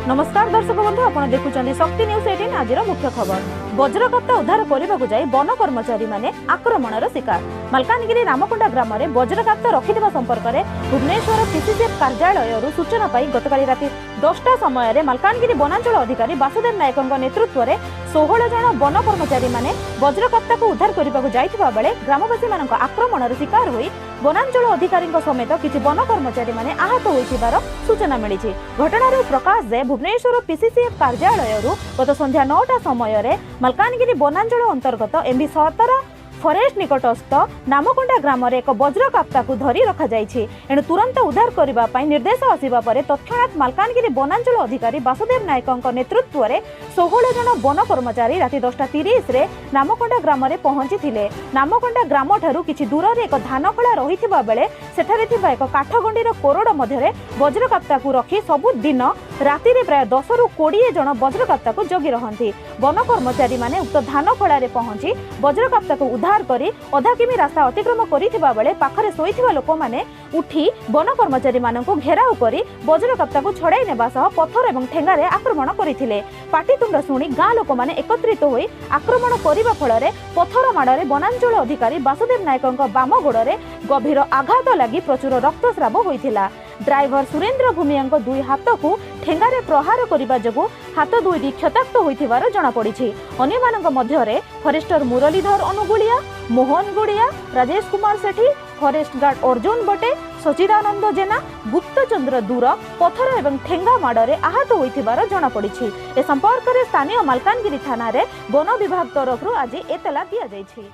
नमस्कार दर्शक बंधु आपण देखुचंदी शक्ति न्यूज 18 आज मुख्य खबर। वज्रकप्ता उद्धार करने जाई वन कर्मचारी माने आक्रमणर शिकार। मलकानगिरी रामकोंडा ग्राम में वज्रकप्ता रखिथिबा संपर्क में भुवनेश्वर पीसीसीएफ कार्यालय सूचना पाई गतकाली राति 10टा समय मलकानगिरी वनांचल अधिकारी वासुदेव नायक नेतृत्व में 16 जन वन कर्मचारी माने वज्रकप्ता को उद्धार करने जाइथिबा बेले ग्रामवासी मानक आक्रमणर शिकार होई वनांचल अधिकारी समेत किछि वन कर्मचारी माने आहत होइथिबार सूचना मिली। घटनार प्रकाश जे भुवनेश्वर पीसीसीएफ कार्यालय गत संध्या 9टा समय मलकानगिरी वनांचल अंतर्गत एमबी 17 फरेस्ट निकटस्थ नामकोंडा ग्राम में एक वज्रकप्ता को धरी रखा जाइछि। एणु तुरंत उद्धार करने निर्देश आसिबा परे तत्क्षणात मलकानगिरी वनांचल अधिकारी वासुदेव नायक नेतृत्व में 16 जन वन कर्मचारी राति 10:30 रे नामकोंडा ग्राम में पहुंची। नामकोंडा ग्राम ठारू किछि दूर रे एक धानखला रहिथिबा बेले सेठारे थिबा एक काठगंडीर कोरड मध्यरे वज्रकप्ता को रखी सबुदिन राति रे प्राय 10 रु 20 जन वज्रकप्ता को जगी रहंती। वन कर्मचारी माने उक्त धानखला रे पहुंची वज्रकप्ता को उद्धार करी अधा किमी रास्ता अतिक्रम करिथिबा बेले पाखरे सोइथिबा लोक माने उठी वन कर्मचारी माननकु घेराव करी वज्रकप्ता को छड़ाई नेबा सह पत्थर एवं ठेंगारे आक्रमण करिथिले। पाटितुंड शुणी गाँ लोक माने एकत्रित होई आक्रमण करिबा फलरे पत्थर माड़रे वनांचल अधिकारी वासुदेव नायकଙ୍କ बाम गोड़रे गभीर आघात लागि प्रचुर रक्तस्राव होइथिला। ड्राइवर सुरेंद्र भूमियांक दुई हाथ को ठेंगारे प्रहार करने जोगु हाथ दुईटी क्षताक्त होइथिबार जଣା पड़िछि। अन्यमानक मध्यरे फरेस्टर मुरलीधर अनुगुलिया, मोहन गुड़िया, राजेश कुमार सेठी, फरेस्ट गार्ड अर्जुन बटे, सचिदानंद जेना, गुप्तचंद्र दूर पत्थर एवं ठेंगा माड़रे आहत होइथिबार जଣା पड़िछि। ए संपर्क में स्थानीय मलकानगिरी थाना रे वन विभाग तरफ आज एतला दिया जाइछि।